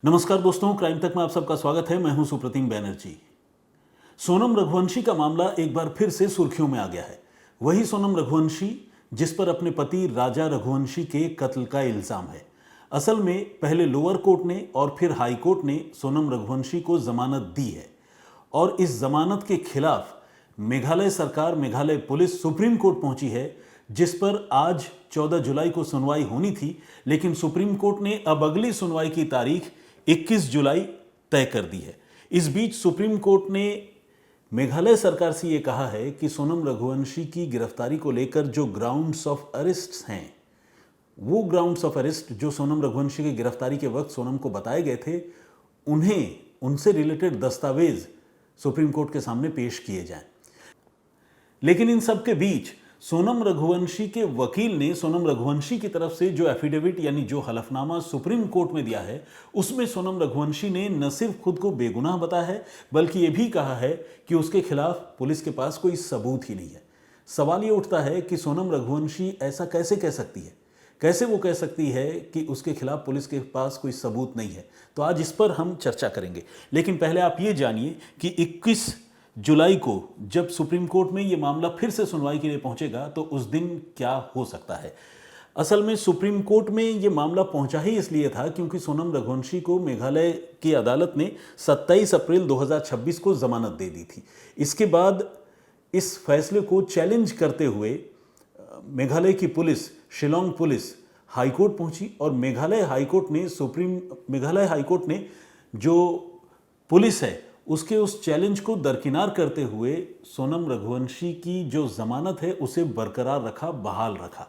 नमस्कार दोस्तों, क्राइम तक में आप सबका स्वागत है। मैं हूं सुप्रतिम बैनर्जी। सोनम रघुवंशी का मामला एक बार फिर से सुर्खियों में आ गया है। वही सोनम रघुवंशी जिस पर अपने पति राजा रघुवंशी के कत्ल का इल्जाम है। असल में पहले लोअर कोर्ट ने और फिर हाई कोर्ट ने सोनम रघुवंशी को जमानत दी है और इस जमानत के खिलाफ मेघालय सरकार, मेघालय पुलिस सुप्रीम कोर्ट पहुंची है, जिस पर आज 14 जुलाई को सुनवाई होनी थी। लेकिन सुप्रीम कोर्ट ने अब अगली सुनवाई की तारीख 21 जुलाई तय कर दी है। इस बीच सुप्रीम कोर्ट ने मेघालय सरकार से यह कहा है कि सोनम रघुवंशी की गिरफ्तारी को लेकर जो ग्राउंड्स ऑफ अरेस्ट हैं, वो ग्राउंड्स ऑफ अरेस्ट जो सोनम रघुवंशी की गिरफ्तारी के वक्त सोनम को बताए गए थे, उन्हें उनसे रिलेटेड दस्तावेज सुप्रीम कोर्ट के सामने पेश किए जाएं। लेकिन इन सब के बीच सोनम रघुवंशी के वकील ने सोनम रघुवंशी की तरफ से जो एफिडेविट यानी जो हलफनामा सुप्रीम कोर्ट में दिया है, उसमें सोनम रघुवंशी ने न सिर्फ खुद को बेगुनाह बताया है, बल्कि यह भी कहा है कि उसके खिलाफ पुलिस के पास कोई सबूत ही नहीं है। सवाल ये उठता है कि सोनम रघुवंशी ऐसा कैसे कह सकती है, कैसे वो कह सकती है कि उसके खिलाफ पुलिस के पास कोई सबूत नहीं है। तो आज इस पर हम चर्चा करेंगे। लेकिन पहले आप ये जानिए कि 21 जुलाई को जब सुप्रीम कोर्ट में यह मामला फिर से सुनवाई के लिए पहुंचेगा तो उस दिन क्या हो सकता है। असल में सुप्रीम कोर्ट में यह मामला पहुंचा ही इसलिए था क्योंकि सोनम रघुवंशी को मेघालय की अदालत ने 27 अप्रैल 2026 को जमानत दे दी थी। इसके बाद इस फैसले को चैलेंज करते हुए मेघालय की पुलिस, शिलोंग पुलिस हाईकोर्ट पहुंची और मेघालय हाईकोर्ट ने जो पुलिस है उसके उस चैलेंज को दरकिनार करते हुए सोनम रघुवंशी की जो जमानत है उसे बरकरार रखा, बहाल रखा।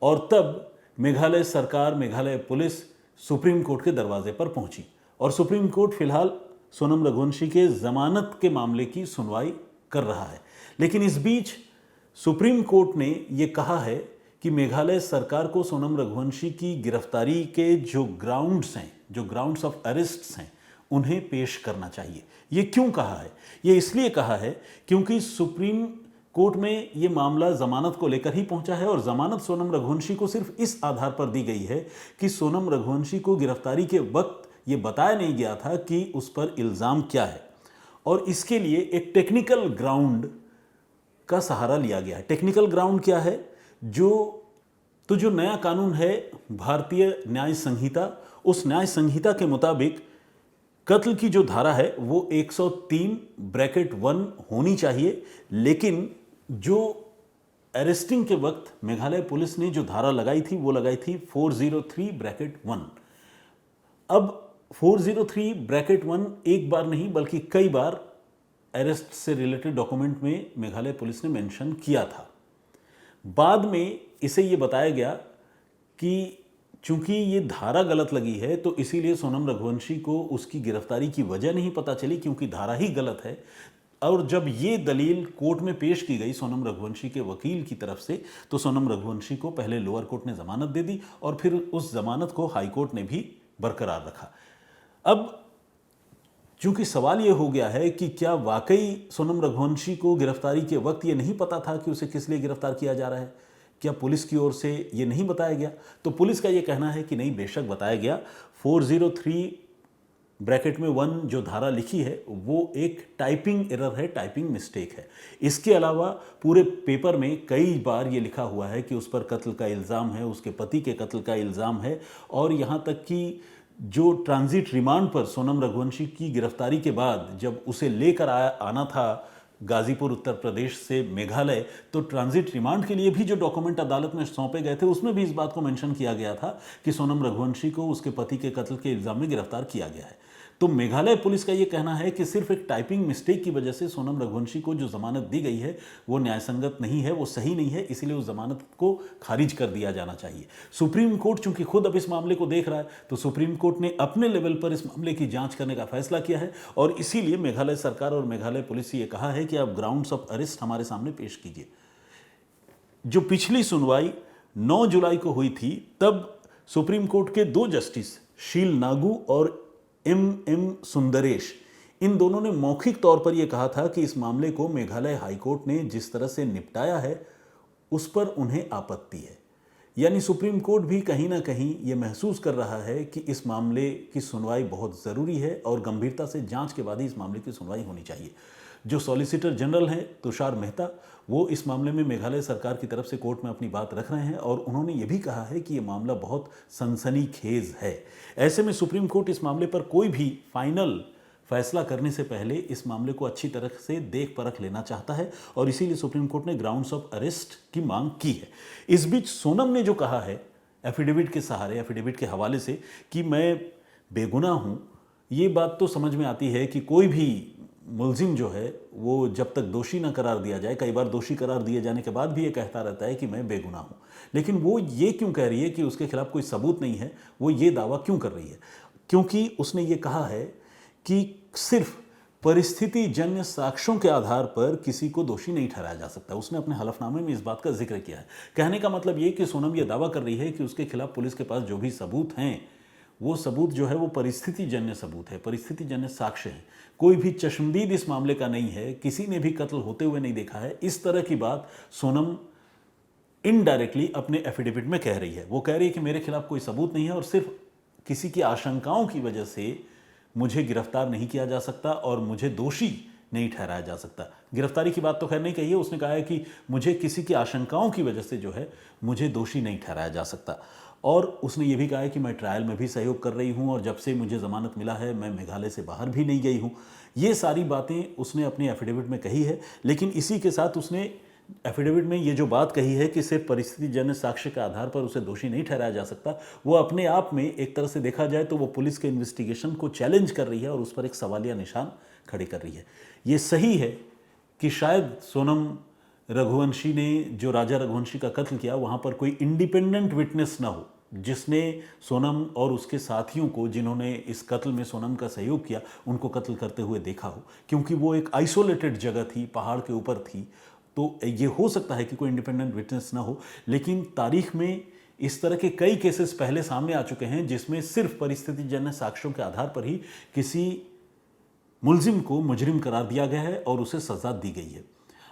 और तब मेघालय सरकार, मेघालय पुलिस सुप्रीम कोर्ट के दरवाजे पर पहुंची और सुप्रीम कोर्ट फिलहाल सोनम रघुवंशी के जमानत के मामले की सुनवाई कर रहा है। लेकिन इस बीच सुप्रीम कोर्ट ने यह कहा है कि मेघालय सरकार को सोनम रघुवंशी की गिरफ्तारी के जो ग्राउंड्स हैं, जो ग्राउंड्स ऑफ अरेस्ट हैं, उन्हें पेश करना चाहिए। ये क्यों कहा है? ये इसलिए कहा है क्योंकि सुप्रीम कोर्ट में ये मामला जमानत को लेकर ही पहुंचा है और जमानत सोनम रघुवंशी को सिर्फ इस आधार पर दी गई है कि सोनम रघुवंशी को गिरफ्तारी के वक्त ये बताया नहीं गया था कि उस पर इल्ज़ाम क्या है और इसके लिए एक टेक्निकल ग्राउंड का सहारा लिया गया है। टेक्निकल ग्राउंड क्या है? जो नया कानून है भारतीय न्याय संहिता, उस न्याय संहिता के मुताबिक कत्ल की जो धारा है वो 103(1) होनी चाहिए। लेकिन जो अरेस्टिंग के वक्त मेघालय पुलिस ने जो धारा लगाई थी वो लगाई थी 403(1). अब 403(1) एक बार नहीं बल्कि कई बार अरेस्ट से रिलेटेड डॉक्यूमेंट में मेघालय पुलिस ने मेंशन किया था। बाद में इसे ये बताया गया कि चूंकि ये धारा गलत लगी है तो इसीलिए सोनम रघुवंशी को उसकी गिरफ्तारी की वजह नहीं पता चली क्योंकि धारा ही गलत है। और जब ये दलील कोर्ट में पेश की गई सोनम रघुवंशी के वकील की तरफ से, तो सोनम रघुवंशी को पहले लोअर कोर्ट ने जमानत दे दी और फिर उस जमानत को हाई कोर्ट ने भी बरकरार रखा। अब चूंकि सवाल यह हो गया है कि क्या वाकई सोनम रघुवंशी को गिरफ्तारी के वक्त ये नहीं पता था कि उसे किस लिए गिरफ्तार किया जा रहा है, क्या पुलिस की ओर से ये नहीं बताया गया? तो पुलिस का ये कहना है कि नहीं, बेशक बताया गया। 403(1) जो धारा लिखी है वो एक टाइपिंग एरर है, टाइपिंग मिस्टेक है। इसके अलावा पूरे पेपर में कई बार ये लिखा हुआ है कि उस पर कत्ल का इल्ज़ाम है, उसके पति के कत्ल का इल्ज़ाम है। और यहाँ तक कि जो ट्रांजिट रिमांड पर सोनम रघुवंशी की गिरफ्तारी के बाद जब उसे लेकर आना था गाजीपुर उत्तर प्रदेश से मेघालय, तो ट्रांजिट रिमांड के लिए भी जो डॉक्यूमेंट अदालत में सौंपे गए थे उसमें भी इस बात को मेंशन किया गया था कि सोनम रघुवंशी को उसके पति के कत्ल के इल्ज़ाम में गिरफ्तार किया गया है। तो मेघालय पुलिस का यह कहना है कि सिर्फ एक टाइपिंग मिस्टेक की वजह से सोनम रघुवंशी को जो जमानत दी गई है वो न्यायसंगत नहीं है, वो सही नहीं है, इसीलिए उस जमानत को खारिज कर दिया जाना चाहिए। सुप्रीम कोर्ट चूंकि खुद अब इस मामले को देख रहा है तो सुप्रीम कोर्ट ने अपने लेवल पर इस मामले की जांच करने का फैसला किया है और इसीलिए मेघालय सरकार और मेघालय पुलिस से ये कहा है कि आप ग्राउंड्स ऑफ अरेस्ट हमारे सामने पेश कीजिए। जो पिछली सुनवाई 9 जुलाई को हुई थी तब सुप्रीम कोर्ट के 2 जस्टिस शील नागू और M सुंदरेश, इन दोनों ने मौखिक तौर पर यह कहा था कि इस मामले को मेघालय हाईकोर्ट ने जिस तरह से निपटाया है उस पर उन्हें आपत्ति है। यानी सुप्रीम कोर्ट भी कहीं ना कहीं ये महसूस कर रहा है कि इस मामले की सुनवाई बहुत ज़रूरी है और गंभीरता से जांच के बाद ही इस मामले की सुनवाई होनी चाहिए। जो सॉलिसिटर जनरल हैं तुषार मेहता, वो इस मामले में मेघालय सरकार की तरफ से कोर्ट में अपनी बात रख रहे हैं और उन्होंने ये भी कहा है कि ये मामला बहुत सनसनीखेज है। ऐसे में सुप्रीम कोर्ट इस मामले पर कोई भी फाइनल फैसला करने से पहले इस मामले को अच्छी तरह से देख परख लेना चाहता है और इसीलिए सुप्रीम कोर्ट ने ग्राउंड्स ऑफ अरेस्ट की मांग की है। इस बीच सोनम ने जो कहा है एफिडेविट के सहारे, एफिडेविट के हवाले से कि मैं बेगुनाह हूं, ये बात तो समझ में आती है कि कोई भी मुलजिम जो है वो जब तक दोषी ना करार दिया जाए, कई बार दोषी करार दिए जाने के बाद भी ये कहता रहता है कि मैं बेगुनाह हूं, लेकिन वो ये क्यों कह रही है कि उसके खिलाफ कोई सबूत नहीं है, वो ये दावा क्यों कर रही है? क्योंकि उसने ये कहा है कि सिर्फ परिस्थिति जन्य साक्ष्यों के आधार पर किसी को दोषी नहीं ठहराया जा सकता। उसने अपने हलफनामे में इस बात का जिक्र किया है। कहने का मतलब ये कि सोनम ये दावा कर रही है कि उसके खिलाफ पुलिस के पास जो भी सबूत हैं, वो सबूत जो है वो परिस्थिति जन्य सबूत है, परिस्थिति जन्य साक्ष्य है। कोई भी चश्मदीद इस मामले का नहीं है, किसी ने भी कत्ल होते हुए नहीं देखा है। इस तरह की बात सोनम इनडायरेक्टली अपने एफिडेविट में कह रही है। वो कह रही है कि मेरे खिलाफ कोई सबूत नहीं है और सिर्फ किसी की आशंकाओं की वजह से मुझे गिरफ्तार नहीं किया जा सकता और मुझे दोषी नहीं ठहराया जा सकता। गिरफ्तारी की बात तो खैर नहीं कही है, उसने कहा है कि मुझे किसी की आशंकाओं की वजह से जो है मुझे दोषी नहीं ठहराया जा सकता। और उसने ये भी कहा है कि मैं ट्रायल में भी सहयोग कर रही हूँ और जब से मुझे ज़मानत मिला है मैं मेघालय से बाहर भी नहीं गई हूँ। ये सारी बातें उसने अपने एफिडेविट में कही है, लेकिन इसी के साथ उसने एफिडेविट में ये जो बात कही है कि सिर्फ परिस्थिति जन्य साक्ष्य के आधार पर उसे दोषी नहीं ठहराया जा सकता, वो अपने आप में एक तरह से देखा जाए तो वो पुलिस के इन्वेस्टिगेशन को चैलेंज कर रही है और उस पर एक सवालिया निशान खड़े कर रही है। ये सही है कि शायद सोनम रघुवंशी ने जो राजा रघुवंशी का कत्ल किया वहाँ पर कोई इंडिपेंडेंट विटनेस ना हो जिसने सोनम और उसके साथियों को, जिन्होंने इस कत्ल में सोनम का सहयोग किया, उनको कत्ल करते हुए देखा हो, क्योंकि वो एक आइसोलेटेड जगह थी, पहाड़ के ऊपर थी। तो ये हो सकता है कि कोई इंडिपेंडेंट विटनेस ना हो, लेकिन तारीख में इस तरह के कई केसेस पहले सामने आ चुके हैं जिसमें सिर्फ परिस्थितिजन्य साक्ष्यों के आधार पर ही किसी मुलजिम को मुजरिम करार दिया गया है और उसे सजा दी गई है।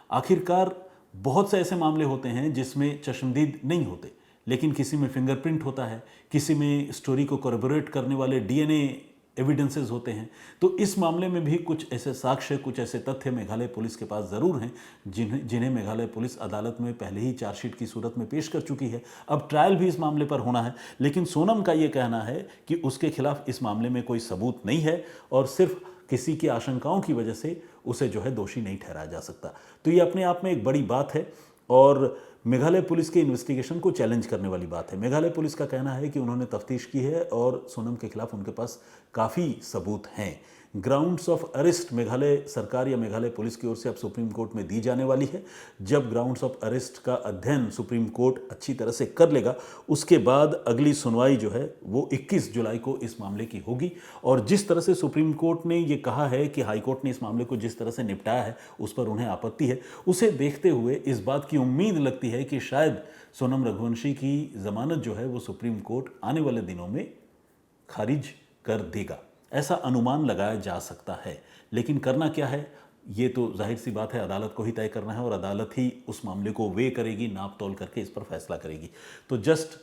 आखिरकार बहुत से ऐसे मामले होते हैं जिसमें चश्मदीद नहीं होते, लेकिन किसी में फिंगरप्रिंट होता है, किसी में स्टोरी को कोरबोरेट करने वाले डीएनए एविडेंसेस होते हैं। तो इस मामले में भी कुछ ऐसे साक्ष्य, कुछ ऐसे तथ्य मेघालय पुलिस के पास ज़रूर हैं जिन्हें मेघालय पुलिस अदालत में पहले ही चार्जशीट की सूरत में पेश कर चुकी है। अब ट्रायल भी इस मामले पर होना है, लेकिन सोनम का ये कहना है कि उसके खिलाफ इस मामले में कोई सबूत नहीं है और सिर्फ किसी की आशंकाओं की वजह से उसे जो है दोषी नहीं ठहराया जा सकता। तो ये अपने आप में एक बड़ी बात है और मेघालय पुलिस के इन्वेस्टिगेशन को चैलेंज करने वाली बात है। मेघालय पुलिस का कहना है कि उन्होंने तफ्तीश की है और सोनम के खिलाफ उनके पास काफ़ी सबूत हैं। ग्राउंड्स ऑफ अरेस्ट मेघालय सरकार या मेघालय पुलिस की ओर से अब सुप्रीम कोर्ट में दी जाने वाली है। जब ग्राउंड्स ऑफ अरेस्ट का अध्ययन सुप्रीम कोर्ट अच्छी तरह से कर लेगा, उसके बाद अगली सुनवाई जो है वो 21 जुलाई को इस मामले की होगी। और जिस तरह से सुप्रीम कोर्ट ने ये कहा है कि हाई कोर्ट ने इस मामले को जिस तरह से निपटाया है उस पर उन्हें आपत्ति है, उसे देखते हुए इस बात की उम्मीद लगती है कि शायद सोनम रघुवंशी की जमानत जो है वो सुप्रीम कोर्ट आने वाले दिनों में खारिज कर देगा, ऐसा अनुमान लगाया जा सकता है। लेकिन करना क्या है ये तो जाहिर सी बात है, अदालत को ही तय करना है और अदालत ही उस मामले को वे करेगी, नाप तोल करके इस पर फैसला करेगी। तो जस्ट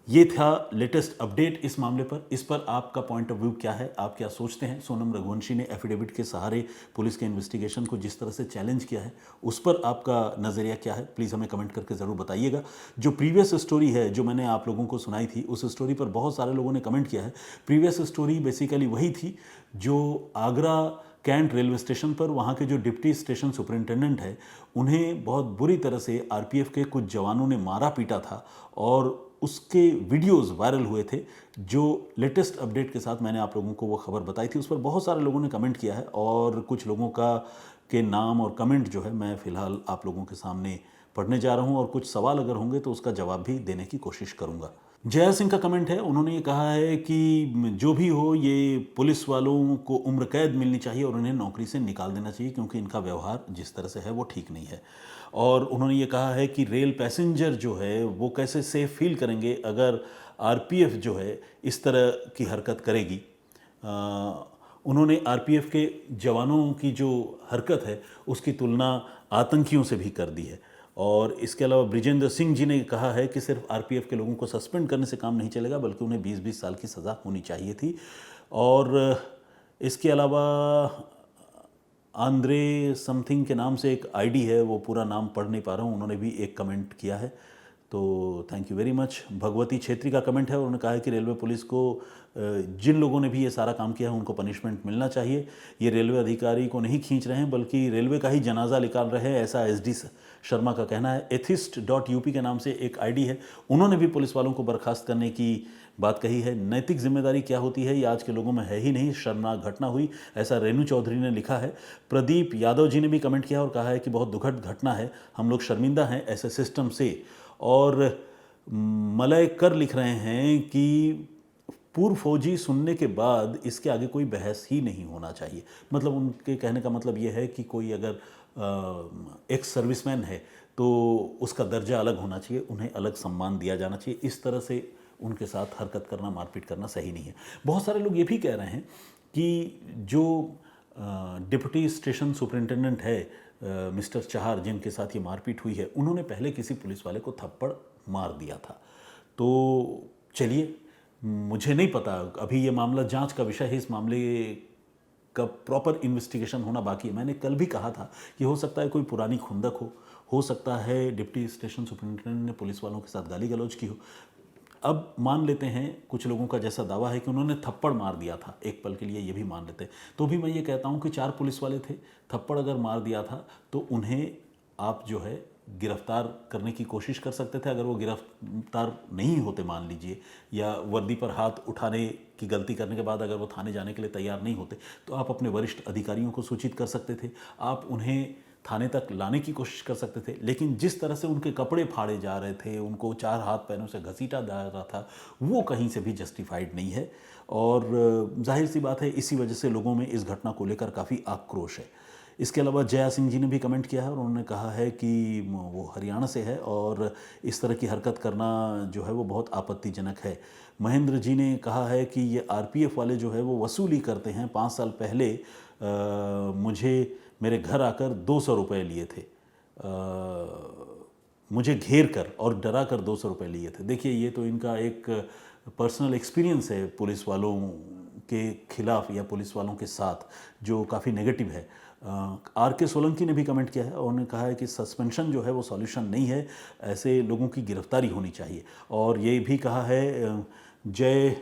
ये था लेटेस्ट अपडेट इस मामले पर। इस पर आपका पॉइंट ऑफ व्यू क्या है, आप क्या सोचते हैं? सोनम रघुवंशी ने एफिडेविट के सहारे पुलिस के इन्वेस्टिगेशन को जिस तरह से चैलेंज किया है उस पर आपका नज़रिया क्या है? प्लीज़ हमें कमेंट करके ज़रूर बताइएगा। जो प्रीवियस स्टोरी है जो मैंने आप लोगों को सुनाई थी, उस स्टोरी पर बहुत सारे लोगों ने कमेंट किया है। प्रीवियस स्टोरी बेसिकली वही थी जो आगरा कैंट रेलवे स्टेशन पर वहाँ के जो डिप्टी स्टेशन सुपरिंटेंडेंट है उन्हें बहुत बुरी तरह से आरपीएफ के कुछ जवानों ने मारा पीटा था और उसके वीडियोस वायरल हुए थे। जो लेटेस्ट अपडेट के साथ मैंने आप लोगों को वो खबर बताई थी उस पर बहुत सारे लोगों ने कमेंट किया है और कुछ लोगों के नाम और कमेंट जो है मैं फ़िलहाल आप लोगों के सामने पढ़ने जा रहा हूँ और कुछ सवाल अगर होंगे तो उसका जवाब भी देने की कोशिश करूँगा। जया सिंह का कमेंट है, उन्होंने ये कहा है कि जो भी हो ये पुलिस वालों को उम्र कैद मिलनी चाहिए और उन्हें नौकरी से निकाल देना चाहिए क्योंकि इनका व्यवहार जिस तरह से है वो ठीक नहीं है। और उन्होंने ये कहा है कि रेल पैसेंजर जो है वो कैसे सेफ फील करेंगे अगर आरपीएफ जो है इस तरह की हरकत करेगी। उन्होंने आरपीएफ के जवानों की जो हरकत है उसकी तुलना आतंकियों से भी कर दी है और इसके अलावा ब्रिजेंद्र सिंह जी ने कहा है कि सिर्फ आरपीएफ के लोगों को सस्पेंड करने से काम नहीं चलेगा, बल्कि उन्हें 20-20 साल की सज़ा होनी चाहिए थी। और इसके अलावा आंद्रे समथिंग के नाम से एक आईडी है, वो पूरा नाम पढ़ नहीं पा रहा हूँ, उन्होंने भी एक कमेंट किया है, तो thank you very much. Bhagwati Chhetri का कमेंट है, उन्होंने कहा है कि रेलवे पुलिस को जिन लोगों ने भी ये सारा काम किया है उनको पनिशमेंट मिलना चाहिए। ये रेलवे अधिकारी को नहीं खींच रहे हैं, बल्कि रेलवे का ही जनाजा निकाल रहे हैं, ऐसा एसडी शर्मा का कहना है। एथिस्ट.यूपी के नाम से एक आईडी है, उन्होंने भी पुलिस वालों को बर्खास्त करने की बात कही है। नैतिक जिम्मेदारी क्या होती है ये आज के लोगों में है ही नहीं, शर्मनाक घटना हुई, ऐसा रेणु चौधरी ने लिखा है। प्रदीप यादव जी ने भी कमेंट किया और कहा है कि बहुत दुखद घटना है, हम लोग शर्मिंदा हैं ऐसे सिस्टम से। और मलय कर लिख रहे हैं कि पूर्व फौजी सुनने के बाद इसके आगे कोई बहस ही नहीं होना चाहिए। मतलब उनके कहने का मतलब ये है कि कोई अगर एक्स सर्विसमैन है तो उसका दर्जा अलग होना चाहिए, उन्हें अलग सम्मान दिया जाना चाहिए। इस तरह से उनके साथ हरकत करना, मारपीट करना सही नहीं है। बहुत सारे लोग ये भी कह रहे हैं कि जो डिप्टी स्टेशन सुपरिंटेंडेंट है मिस्टर चाहर, जिनके साथ ये मारपीट हुई है, उन्होंने पहले किसी पुलिस वाले को थप्पड़ मार दिया था। तो चलिए, मुझे नहीं पता, अभी ये मामला जांच का विषय है, इस मामले का प्रॉपर इन्वेस्टिगेशन होना बाकी है। मैंने कल भी कहा था कि हो सकता है कोई पुरानी खुंदक हो सकता है डिप्टी स्टेशन सुपरिंटेंडेंट ने पुलिस वालों के साथ गाली गलौज की हो। अब मान लेते हैं, कुछ लोगों का जैसा दावा है कि उन्होंने थप्पड़ मार दिया था, एक पल के लिए ये भी मान लेते हैं, तो भी मैं ये कहता हूँ कि 4 पुलिस वाले थे, थप्पड़ अगर मार दिया था तो उन्हें आप जो है गिरफ्तार करने की कोशिश कर सकते थे। अगर वो गिरफ्तार नहीं होते मान लीजिए, या वर्दी पर हाथ उठाने की गलती करने के बाद अगर वो थाने जाने के लिए तैयार नहीं होते, तो आप अपने वरिष्ठ अधिकारियों को सूचित कर सकते थे, आप उन्हें थाने तक लाने की कोशिश कर सकते थे। लेकिन जिस तरह से उनके कपड़े फाड़े जा रहे थे, उनको 4 हाथ पैरों से घसीटा जा रहा था, वो कहीं से भी जस्टिफाइड नहीं है। और जाहिर सी बात है, इसी वजह से लोगों में इस घटना को लेकर काफ़ी आक्रोश है। इसके अलावा जया सिंह जी ने भी कमेंट किया है और उन्होंने कहा है कि वो हरियाणा से है और इस तरह की हरकत करना जो है वो बहुत आपत्तिजनक है। महेंद्र जी ने कहा है कि ये आरपीएफ वाले जो है वो वसूली करते हैं। 5 साल पहले मुझे मेरे घर आकर 200 रुपये लिए थे, मुझे घेर कर और डरा कर 200 रुपये लिए थे। देखिए, ये तो इनका एक पर्सनल एक्सपीरियंस है पुलिस वालों के खिलाफ या पुलिस वालों के साथ, जो काफ़ी नेगेटिव है। आर.के. सोलंकी ने भी कमेंट किया है और उन्होंने कहा है कि सस्पेंशन जो है वो सॉल्यूशन नहीं है, ऐसे लोगों की गिरफ्तारी होनी चाहिए। और ये भी कहा है, जय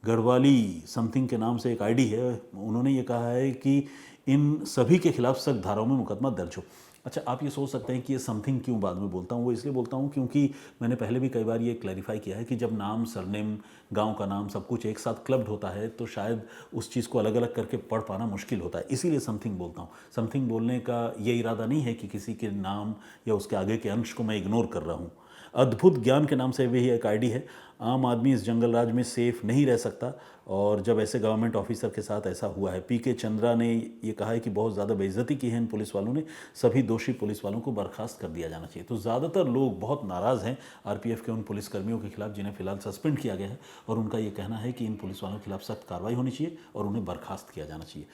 गढ़वाली समथिंग के नाम से एक आईडी है, उन्होंने ये कहा है कि इन सभी के खिलाफ सख्त धाराओं में मुकदमा दर्ज हो। अच्छा, आप ये सोच सकते हैं कि ये समथिंग क्यों बाद में बोलता हूँ। वो इसलिए बोलता हूँ क्योंकि मैंने पहले भी कई बार ये क्लैरिफाई किया है कि जब नाम, सरनेम, गांव का नाम, सब कुछ एक साथ क्लब्ड होता है तो शायद उस चीज़ को अलग अलग करके पढ़ पाना मुश्किल होता है, इसीलिए समथिंग बोलता हूँ। समथिंग बोलने का ये इरादा नहीं है कि किसी के नाम या उसके आगे के अंश को मैं इग्नोर कर रहा हूँ। अद्भुत ज्ञान के नाम से भी एक आईडी है। आम आदमी इस जंगल राज में सेफ नहीं रह सकता और जब ऐसे गवर्नमेंट ऑफिसर के साथ ऐसा हुआ है। पीके चंद्रा ने ये कहा है कि बहुत ज़्यादा बेइज्जती की है इन पुलिस वालों ने, सभी दोषी पुलिस वालों को बर्खास्त कर दिया जाना चाहिए। तो ज़्यादातर लोग बहुत नाराज़ हैं आरपीएफ के उन पुलिसकर्मियों के खिलाफ जिन्हें फिलहाल सस्पेंड किया गया है, और उनका ये कहना है कि इन पुलिस वालों के खिलाफ सख्त कार्रवाई होनी चाहिए और उन्हें बर्खास्त किया जाना चाहिए।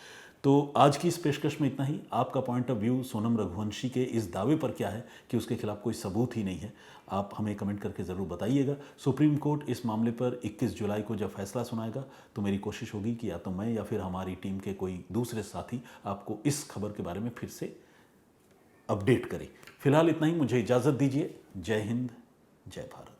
तो आज की इस पेशकश में इतना ही। आपका point of view Sonam Raghuvanshi के इस दावे पर क्या है कि उसके खिलाफ कोई सबूत ही नहीं है, आप हमें कमेंट करके ज़रूर बताइएगा। सुप्रीम कोर्ट इस मामले पर 21 जुलाई को जब फैसला सुनाएगा तो मेरी कोशिश होगी कि या तो मैं या फिर हमारी टीम के कोई दूसरे साथी आपको इस खबर के बारे में फिर से अपडेट करें। फिलहाल इतना ही, मुझे इजाज़त दीजिए। जय हिंद, जय भारत।